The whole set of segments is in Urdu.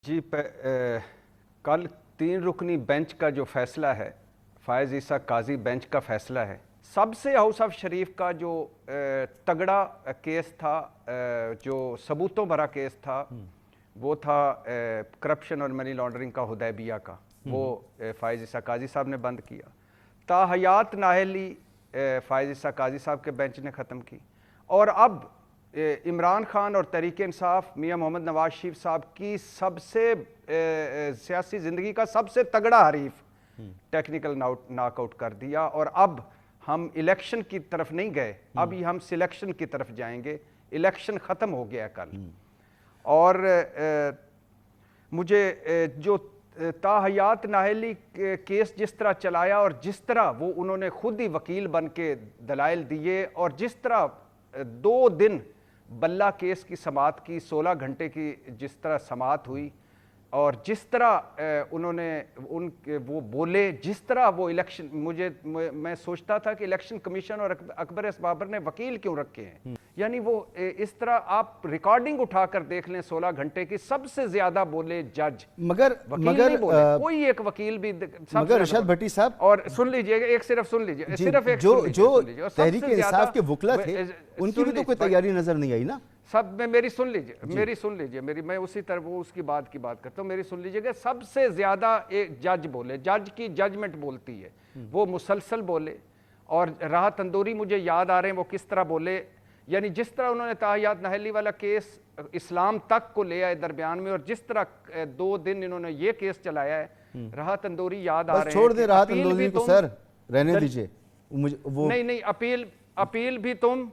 جی کل 3 رکنی بینچ کا جو فیصلہ ہے، فائز عیسیٰ قاضی بینچ کا فیصلہ ہے، سب سے ہاؤس آف شریف کا جو تگڑا کیس تھا، جو ثبوتوں بھرا کیس تھا، وہ تھا کرپشن اور منی لانڈرنگ کا حدیبیہ کا، وہ فائز عیسیٰ قاضی صاحب نے بند کیا۔ تا حیات نااہلی فائز عیسیٰ قاضی صاحب کے بینچ نے ختم کی، اور اب عمران خان اور تحریک انصاف میاں محمد نواز شریف صاحب کی سب سے سیاسی زندگی کا سب سے تگڑا حریف ٹیکنیکل ناک آؤٹ کر دیا، اور اب ہم الیکشن کی طرف نہیں گئے، اب ہم سلیکشن کی طرف جائیں گے۔ الیکشن ختم ہو گیا کل، اور مجھے جو تا حیات نااہلی کیس جس طرح چلایا، اور جس طرح وہ انہوں نے خود ہی وکیل بن کے دلائل دیے، اور جس طرح 2 دن بلہ کیس کی سماعت کی، 16 گھنٹے کی جس طرح سماعت ہوئی، اور جس طرح انہوں نے وہ بولے، جس طرح وہ الیکشن، میں سوچتا تھا کہ الیکشن کمیشن اور اکبر ایس بابر نے وکیل کیوں رکھے ہیں؟ یعنی وہ اس طرح آپ ریکارڈنگ اٹھا کر دیکھ لیں، 16 گھنٹے کی سب سے زیادہ بولے جج، مگر کوئی ایک وکیل بھی، مگر ارشاد بھٹی صاحب، اور سن لیجئے ایک صرف سن لیجئے، صرف ایک جو تحریک انصاف کے وکلا تھے ان کی بھی تو کوئی تیاری نظر نہیں آئی نا؟ سب میں میری سن لیجئے، میں اسی طرح وہ اس کی بات کرتا ہوں، میری سن لیجئے کہ سب سے زیادہ ایک جج بولے، جج کی ججمنٹ بولتی ہے، وہ مسلسل بولے، اور راحہ تندوری مجھے یاد آ رہے ہیں وہ کس طرح بولے، یعنی جس طرح انہوں نے تا حیات نااہلی والا کیس اسلام تک کو لے آئے درمیان میں، اور جس طرح 2 دن انہوں نے یہ کیس چلایا ہے، راحہ تندوری یاد آ رہے ہیں۔ بس چھوڑ دیں راحہ تندوری کو سر، رہنے دیجئے۔ نہیں، اپیل بھی تم،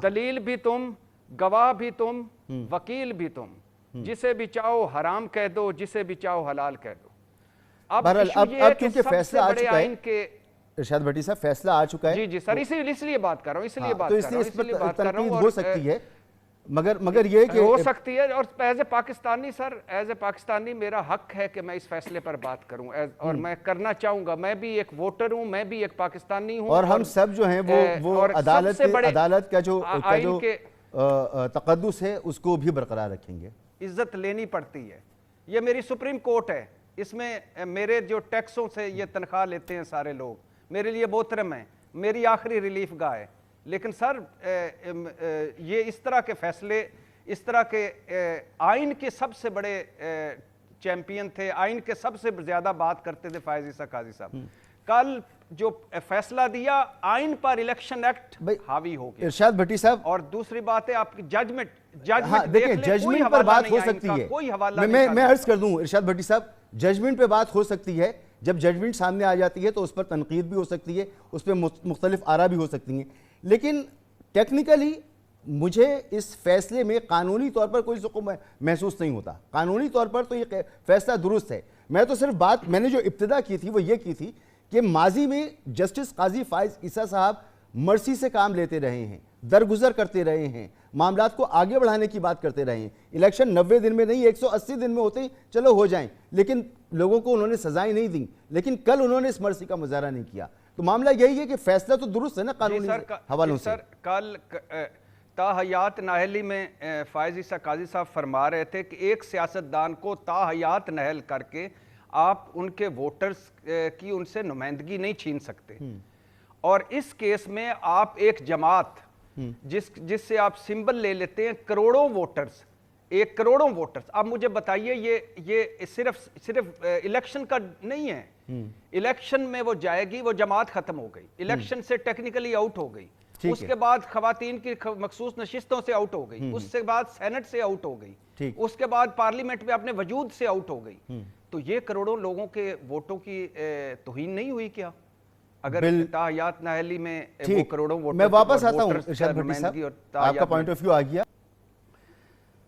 دلیل بھی تم، گواہ بھی تم، وکیل بھی تم، جسے بھی چاہو حرام کہہ دو، جسے بھی چاہو حلال کہہ دو۔ اب کیونکہ فیصلہ آ چکا ہے، ارشاد بھٹی صاحب فیصلہ آ چکا ہے، جی سر، اس لیے بات کر رہا ہوں، تو اس لیے اس پر تنقید ہو سکتی ہے، مگر یہ کہ ہو سکتی ہے، اور as a Pakistani sir, as a Pakistani میرا حق ہے کہ میں اس فیصلے پر بات کروں، اور میں کرنا چاہوں گا، میں بھی ایک ووٹر ہوں، میں بھی ایک پاکستانی ہوں، اور ہم سب جو ہیں وہ عدالت کا جو تقدس ہے اس کو بھی برقرار رکھیں گے۔ عزت لینی پڑتی ہے، یہ میری سپریم کورٹ ہے، اس میں میرے جو ٹیکسوں سے یہ تنخواہ لیتے ہیں سارے لوگ، میرے لیے محترم ہیں، میری آخری ریلیف گاہ ہے، لیکن سر یہ اس طرح کے فیصلے، اس طرح کے آئین کے سب سے بڑے چیمپئن تھے، آئین کے سب سے زیادہ بات کرتے تھے فائز عیسیٰ قاضی صاحب، کل جو فیصلہ دیا آئین پر الیکشن ایکٹ حاوی ہو گیا۔ ارشاد بھٹی صاحب، اور دوسری بات ہے آپ کی ججمنٹ دیکھیں، ججمنٹ پر بات ہو سکتی ہے، میں عرض کر دوں ارشاد بھٹی صاحب، ججمنٹ پہ بات ہو سکتی ہے، جب ججمنٹ سامنے آ جاتی ہے تو اس پر تنقید بھی ہو سکتی ہے، اس پہ مختلف آراء بھی ہو سکتی ہیں، لیکن ٹیکنیکلی مجھے اس فیصلے میں قانونی طور پر کوئی ذوق محسوس نہیں ہوتا، قانونی طور پر تو یہ فیصلہ درست ہے۔ میں تو صرف بات میں نے جو ابتدا کی تھی وہ یہ کی تھی کہ ماضی میں جسٹس قاضی فائز عیسیٰ صاحب مرسی سے کام لیتے رہے ہیں، درگزر کرتے رہے ہیں، معاملات کو آگے بڑھانے کی بات کرتے رہے ہیں، الیکشن 90 دن میں نہیں 180 دن میں ہوتے ہیں، چلو ہو جائیں، لیکن لوگوں کو انہوں نے سزائیں نہیں دیں، لیکن کل انہوں نے اس مرسی کا مظاہرہ نہیں کیا، تو معاملہ یہی ہے کہ فیصلہ تو درست ہے نا قانونی حوالوں سے۔ سر کل تا حیات نااہلی میں فائز عیسیٰ قاضی صاحب فرما رہے تھے کہ ایک سیاستدان کو تا حیات نااہل کر کے آپ ان کے ووٹرز کی ان سے نمائندگی نہیں چھین سکتے، اور اس کیس میں آپ ایک جماعت جس سے آپ سمبل لے لیتے ہیں کروڑوں ووٹرز، 1 کروڑ ووٹرز، اب مجھے بتائیے یہ صرف الیکشن کا نہیں ہے، الیکشن میں وہ جائے گی، وہ جماعت ختم ہو گئی، الیکشن سے ٹیکنیکلی آؤٹ ہو گئی، اس کے بعد خواتین کی مخصوص نشستوں سے آؤٹ ہو گئی، اس سے بعد سینٹ سے آؤٹ ہو گئی، اس کے بعد پارلیمنٹ میں اپنے وجود سے آؤٹ ہو گئی، تو یہ کروڑوں لوگوں کے ووٹوں کی توہین نہیں ہوئی کیا؟ اگر تا حیات نااہلی میں وہ کروڑوں ووٹر، میں واپس آتا ہوں ارشاد بھٹی صاحب، آپ کا پوائنٹ آف ویو آ گیا۔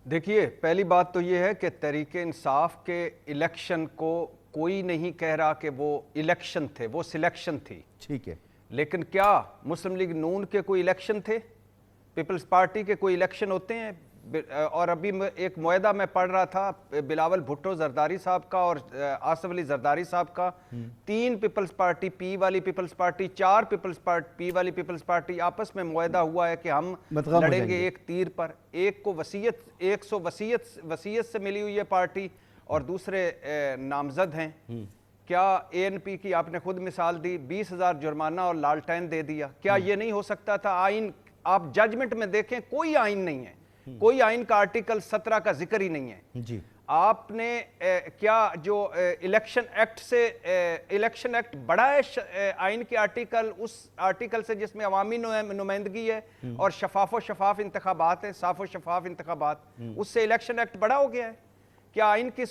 دیکھیے پہلی بات تو یہ ہے کہ تحریک انصاف کے الیکشن کو کوئی نہیں کہہ رہا کہ وہ الیکشن تھے، وہ سلیکشن تھی، ٹھیک ہے، لیکن کیا مسلم لیگ نون کے کوئی الیکشن تھے؟ پیپلز پارٹی کے کوئی الیکشن ہوتے ہیں؟ اور ابھی ایک معاہدہ میں پڑھ رہا تھا بلاول بھٹو زرداری صاحب کا اور آصف علی زرداری صاحب کا، 3 پیپلز پارٹی، پی والی پیپلز پارٹی، 4 پیپلز پارٹی، پی والی پیپلز پارٹی، آپس میں معاہدہ ہوا ہے کہ ہم لڑیں گے ایک تیر پر، ایک کو وصیت سے ملی ہوئی ہے پارٹی، اور دوسرے نامزد ہیں. کیا اے این پی کی آپ نے خود مثال دی, 20,000 جرمانہ اور لالٹین دے دیا, کیا یہ نہیں ہو سکتا تھا؟ آئین آپ ججمنٹ میں دیکھیں کوئی آئین نہیں ہے, کوئی آئین کا آرٹیکل 17 کا ذکر ہی نہیں ہے. جی آپ نے کیا جو الیکشن ایکٹ سے, الیکشن ایکٹ بڑا ہے آئین کے آرٹیکل, اس آرٹیکل سے جس میں عوامی نمائندگی ہے اور شفاف و شفاف انتخابات ہیں, صاف و شفاف انتخابات, اس سے الیکشن ایکٹ بڑا ہو گیا ہے. کیا آئین کی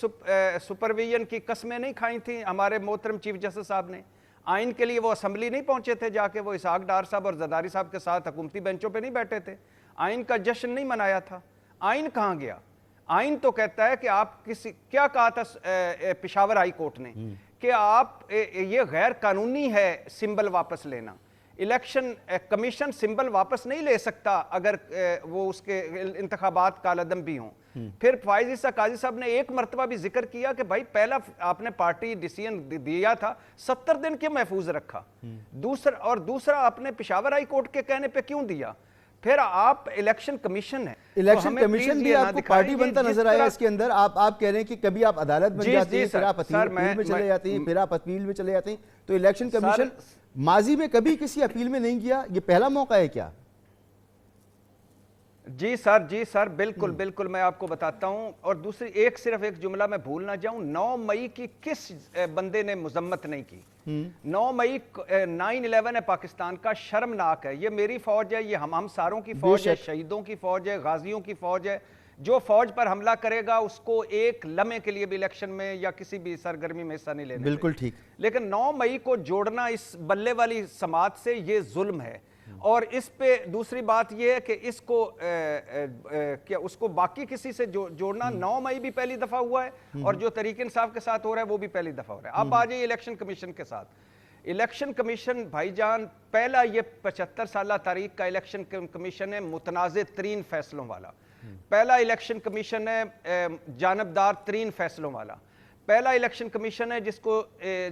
سپرویژن کی قسمیں نہیں کھائی تھیں ہمارے محترم چیف جسٹس صاحب نے؟ آئین کے لیے وہ اسمبلی نہیں پہنچے تھے جا کے, وہ اسحاق ڈار صاحب اور زرداری صاحب کے ساتھ حکومتی بینچوں پہ نہیں بیٹھے تھے, آئین کا جشن نہیں منایا تھا. آئین کہاں گیا؟ آئین تو کہتا ہے کہ آپ کیا کہا تھا پشاور ہائی کورٹ نے کہ آپ یہ غیر قانونی ہے سمبل واپس لینا. الیکشن کمیشن سمبل واپس نہیں لے سکتا اگر وہ اس کے انتخابات کالعدم بھی ہوں. پھر فائز عیسیٰ قاضی صاحب نے ایک مرتبہ بھی ذکر کیا کہ بھائی پہلا آپ نے پارٹی ڈیسیژن دیا تھا 70 دن کے محفوظ رکھا, دوسرا آپ نے پشاور ہائی کورٹ کے کہنے پہ کیوں دیا؟ پھر آپ الیکشن کمیشن ہے, الیکشن کمیشن بھی آپ کو پارٹی بنتا نظر آیا اس کے اندر. آپ کہہ رہے ہیں کہ کبھی آپ عدالت بن جاتی ہیں, پھر آپ اپیل میں چلے جاتے ہیں, پھر آپ اپیل میں چلے جاتے ہیں. تو الیکشن کمیشن ماضی میں کبھی کسی اپیل میں نہیں گیا, یہ پہلا موقع ہے کیا؟ جی سر بالکل میں آپ کو بتاتا ہوں. اور دوسری صرف ایک جملہ میں بھول نہ جاؤں, 9 مئی کی کس بندے نے مذمت نہیں کی؟ 9 مئی 9/11 ہے پاکستان کا, شرمناک ہے. یہ میری فوج ہے, یہ ہم ساروں کی فوج ہے, شہیدوں کی فوج ہے, غازیوں کی فوج ہے. جو فوج پر حملہ کرے گا اس کو ایک لمحے کے لیے بھی الیکشن میں یا کسی بھی سرگرمی میں حصہ نہیں لینا. بالکل ٹھیک. لیکن 9 مئی کو جوڑنا اس بلے والی سماعت سے یہ ظلم ہے. اور اس پہ دوسری بات یہ ہے کہ اس کو باقی کسی سے جوڑنا, 9 مئی بھی پہلی دفعہ ہوا ہے اور جو تحریک انصاف کے ساتھ ہو رہا ہے وہ بھی پہلی دفعہ ہو رہا ہے. اب آ جائیے الیکشن کمیشن کے ساتھ. الیکشن کمیشن بھائی جان, پہلا یہ 75 سالہ تاریخ کا الیکشن کمیشن ہے متنازع ترین فیصلوں والا. پہلا الیکشن کمیشن ہے جانبدار ترین فیصلوں والا. پہلا الیکشن کمیشن ہے جس کو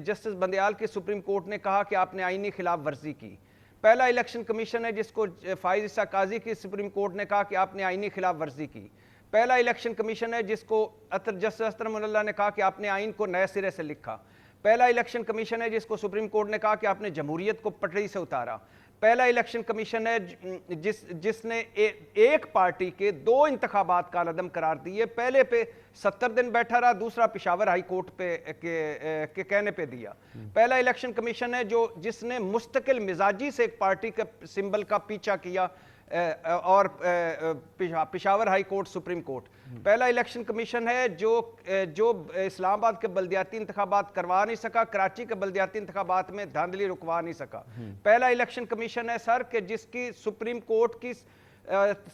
جسٹس بندیال کی سپریم کورٹ نے کہا کہ آپ نے آئینی خلاف ورزی کی. پہلا الیکشن کمیشن ہے جس کو فائز عیسیٰ قاضی کی سپریم کورٹ نے کہا کہ آپ نے آئینی خلاف ورزی کی. پہلا الیکشن کمیشن ہے جس کو جسٹس اطہر من اللہ نے کہا کہ آپ نے آئین کو نئے سرے سے لکھا. پہلا الیکشن کمیشن ہے جس کو سپریم کورٹ نے کہا کہ آپ نے جمہوریت کو پٹری سے اتارا. پہلا الیکشن کمیشن ہے جس نے ایک پارٹی کے 2 انتخابات کالعدم قرار دیے. پہلے پہ 70 دن بیٹھا رہا, دوسرا پشاور ہائی کورٹ پہ کے کہنے پہ دیا. پہلا الیکشن کمیشن ہے جس نے مستقل مزاجی سے ایک پارٹی کے سمبل کا پیچھا کیا اور Peshawar high court supreme court. پہلا الیکشن کمیشن ہے جو اسلام آباد کے بلدیاتی انتخابات کروا نہیں سکا, کراچی کے بلدیاتی انتخابات میں دھاندلی رکوا نہیں سکا. پہلا الیکشن کمیشن ہے سر کہ جس کی سپریم کورٹ کی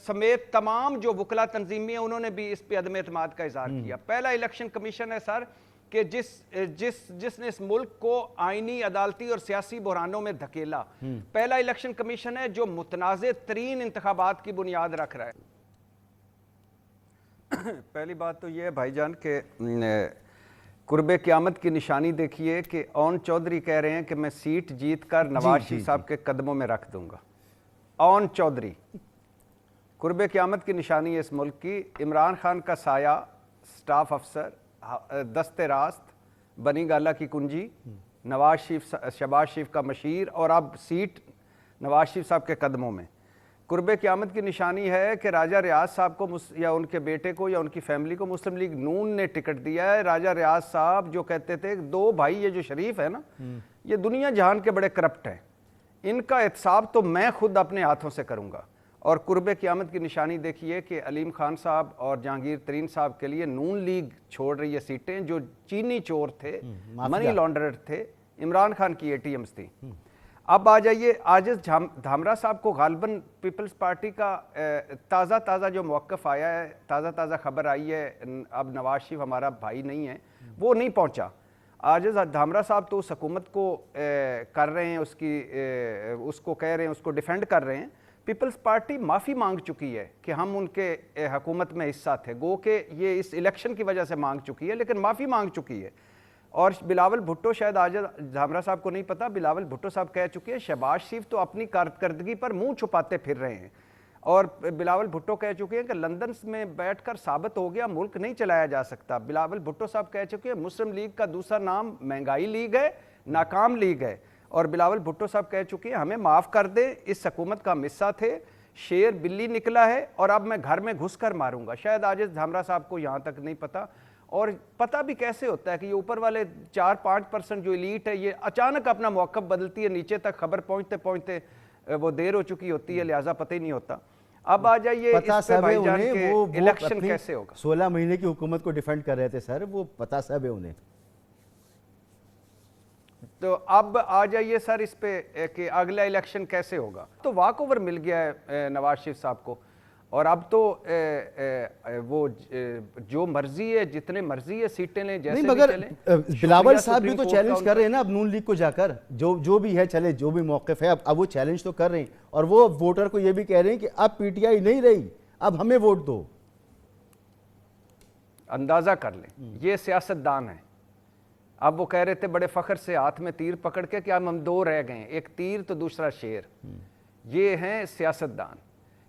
سمیت تمام جو وکلا تنظیمی ہیں انہوں نے بھی اس پہ عدم اعتماد کا اظہار کیا. پہلا الیکشن کمیشن ہے سر کہ جس نے اس ملک کو آئینی, عدالتی اور سیاسی بحرانوں میں دھکیلا. پہلا الیکشن کمیشن ہے جو متنازع ترین انتخابات کی بنیاد رکھ رہا ہے. پہلی بات تو یہ ہے بھائی جان کہ قرب قیامت کی نشانی دیکھیے کہ اون چودھری کہہ رہے ہیں کہ میں سیٹ جیت کر نواز شریف صاحب کے قدموں میں رکھ دوں گا. اون چودھری, قرب قیامت کی نشانی ہے اس ملک کی. عمران خان کا سایہ, سٹاف افسر, دست راست, بنی گالہ کی کنجی, شہباز شریف کا مشیر, اور اب سیٹ نواز شریف صاحب کے قدموں میں. قرب قیامت کی نشانی ہے کہ راجہ ریاض صاحب کو یا ان کے بیٹے کو یا ان کی فیملی کو مسلم لیگ نون نے ٹکٹ دیا ہے. راجہ ریاض صاحب جو کہتے تھے 2 بھائی یہ جو شریف ہے نا, یہ دنیا جہان کے بڑے کرپٹ ہیں, ان کا احتساب تو میں خود اپنے ہاتھوں سے کروں گا. اور قرب قیامت کی نشانی دیکھیے کہ علیم خان صاحب اور جہانگیر ترین صاحب کے لیے نون لیگ چھوڑ رہی ہے سیٹیں جو چینی چور تھے, منی لانڈرر تھے, عمران خان کی ATMs تھی. اب آ جائیے عاجز دھامرا صاحب کو غالباً پیپلز پارٹی کا تازہ جو موقف آیا ہے, تازہ خبر آئی ہے, اب نواز شریف ہمارا بھائی نہیں ہے, وہ نہیں پہنچا. عاجز دھامرا صاحب تو اس حکومت کو کر رہے ہیں, اس کو کہہ رہے ہیں, اس کو ڈیفینڈ کر رہے ہیں. پیپلز پارٹی معافی مانگ چکی ہے کہ ہم ان کے حکومت میں حصہ تھے, گو کہ یہ اس الیکشن کی وجہ سے مانگ چکی ہے, لیکن معافی مانگ چکی ہے. اور بلاول بھٹو, شاید عاجز دھامرا صاحب کو نہیں پتا, بلاول بھٹو صاحب کہہ چکے ہیں شہباز شریف تو اپنی کارکردگی پر منہ چھپاتے پھر رہے ہیں. اور بلاول بھٹو کہہ چکے ہیں کہ لندن میں بیٹھ کر ثابت ہو گیا ملک نہیں چلایا جا سکتا. بلاول بھٹو صاحب کہہ چکے ہیں مسلم لیگ کا دوسرا نام مہنگائی لیگ ہے, ناکام لیگ ہے. اور بلاول بھٹو صاحب کہہ چکے ہیں ہمیں معاف کر دیں, اس حکومت کا حصہ تھے, شیر بلی نکلا ہے اور اب میں گھر میں گھس کر ماروں گا. شاید عاجز دھامرا صاحب کو یہاں تک نہیں پتا, اور پتہ بھی کیسے ہوتا ہے کہ یہ اوپر والے 4-5% جو ایلیٹ ہے یہ اچانک اپنا موقف بدلتی ہے, نیچے تک خبر پہنچتے پہنچتے وہ دیر ہو چکی ہوتی ہے, لہٰذا پتہ ہی نہیں ہوتا. اب آ جائیے اس پہ بھائی جان کے الیکشن کیسے ہوگا. 16 مہینے کی حکومت کو ڈیفینڈ کر رہے تھے سر, وہ پتہ سب ہے انہیں. تو اب آ جائیے سر اس پہ کہ اگلا الیکشن کیسے ہوگا. تو واک اوور مل گیا ہے نواز شریف صاحب کو, اور اب تو وہ جو مرضی ہے جتنے مرضی ہے سیٹیں لیں جیسے بھی چلیں. بلاول صاحب بھی تو چیلنج کر رہے ہیں نا اب نون لیگ کو جا کر, جو بھی ہے چلے, جو بھی موقف ہے اب وہ چیلنج تو کر رہے ہیں, اور وہ ووٹر کو یہ بھی کہہ رہے ہیں کہ اب پی ٹی آئی نہیں رہی, اب ہمیں ووٹ دو. اندازہ کر لیں یہ سیاستدان ہیں. اب وہ کہہ رہے تھے بڑے فخر سے ہاتھ میں تیر پکڑ کے کہ اب ہم 2 رہ گئے ہیں, ایک تیر تو دوسرا شیر. یہ ہیں سیاستدان.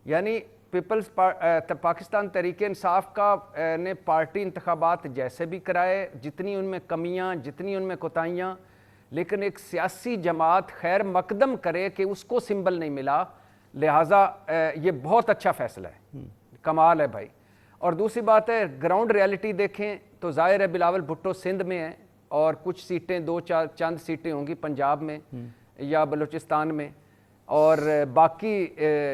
یعنی پیپلز پاکستان تحریک انصاف کا نے پارٹی انتخابات جیسے بھی کرائے, جتنی ان میں کمیاں, جتنی ان میں کوتاہیاں, لیکن ایک سیاسی جماعت خیر مقدم کرے کہ اس کو سمبل نہیں ملا, لہٰذا یہ بہت اچھا فیصلہ ہے, کمال ہے بھائی. اور دوسری بات ہے گراؤنڈ ریالٹی دیکھیں تو ظاہر ہے بلاول بھٹو سندھ میں ہیں, اور کچھ سیٹیں 2-4 چند سیٹیں ہوں گی پنجاب میں یا بلوچستان میں, اور باقی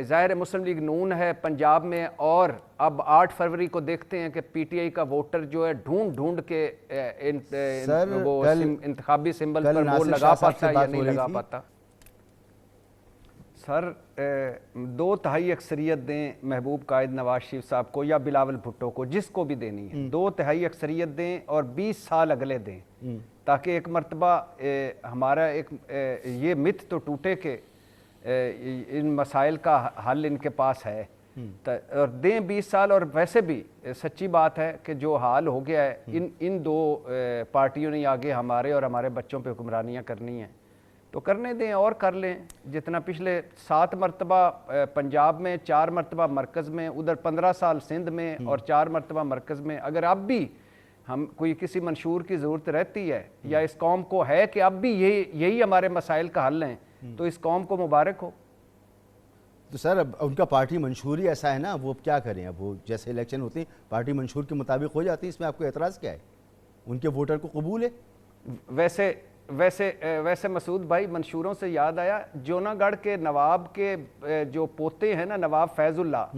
ظاہر مسلم لیگ نون ہے پنجاب میں. اور اب 8 فروری کو دیکھتے ہیں کہ پی ٹی آئی کا ووٹر جو ہے ڈھونڈ کے وہ انتخابی سمبل پر ووٹ لگا پاتا ہے یا نہیں لگا پاتا. سر 2/3 اکثریت دیں محبوب قائد نواز شریف صاحب کو یا بلاول بھٹو کو, جس کو بھی دینی ہے, 2/3 اکثریت دیں اور 20 سال اگلے دیں, تاکہ ایک مرتبہ ہمارا ایک یہ مت تو ٹوٹے کہ ان مسائل کا حل ان کے پاس ہے, اور دیں 20 سال. اور ویسے بھی سچی بات ہے کہ جو حال ہو گیا ہے ان 2 پارٹیوں نے آگے ہمارے اور ہمارے بچوں پہ حکمرانیاں کرنی ہیں تو کرنے دیں, اور کر لیں. جتنا پچھلے 7 مرتبہ پنجاب میں, 4 مرتبہ مرکز میں, ادھر 15 سال سندھ میں اور 4 مرتبہ مرکز میں, اگر اب بھی ہم کوئی کسی منشور کی ضرورت رہتی ہے یا اس قوم کو ہے کہ اب بھی یہی ہمارے مسائل کا حل ہیں, تو اس قوم کو مبارک ہو. تو سر اب ان کا پارٹی منشور ہی ایسا ہے نا, وہ کیا کریں, اب وہ جیسے الیکشن ہوتی ہیں پارٹی منشور کے مطابق ہو جاتی ہے, اس میں آپ کو اعتراض کیا ہے, ان کے ووٹر کو قبول ہے. ویسے مسعود بھائی منشوروں سے یاد آیا, جوناگڑھ کے نواب کے جو پوتے ہیں نا نواب فیض اللہ,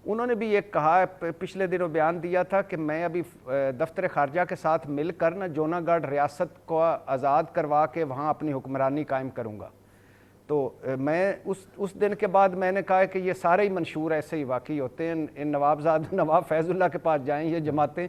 انہوں نے بھی ایک کہا ہے, پچھلے دنوں بیان دیا تھا کہ میں ابھی دفتر خارجہ کے ساتھ مل کر نا جوناگڑھ ریاست کو آزاد کروا کے وہاں اپنی حکمرانی قائم کروں گا. تو میں اس دن کے بعد میں نے کہا کہ یہ سارے ہی منشور ایسے ہی واقعی ہوتے ہیں, ان نواب فیض اللہ کے پاس جائیں یہ جماعتیں,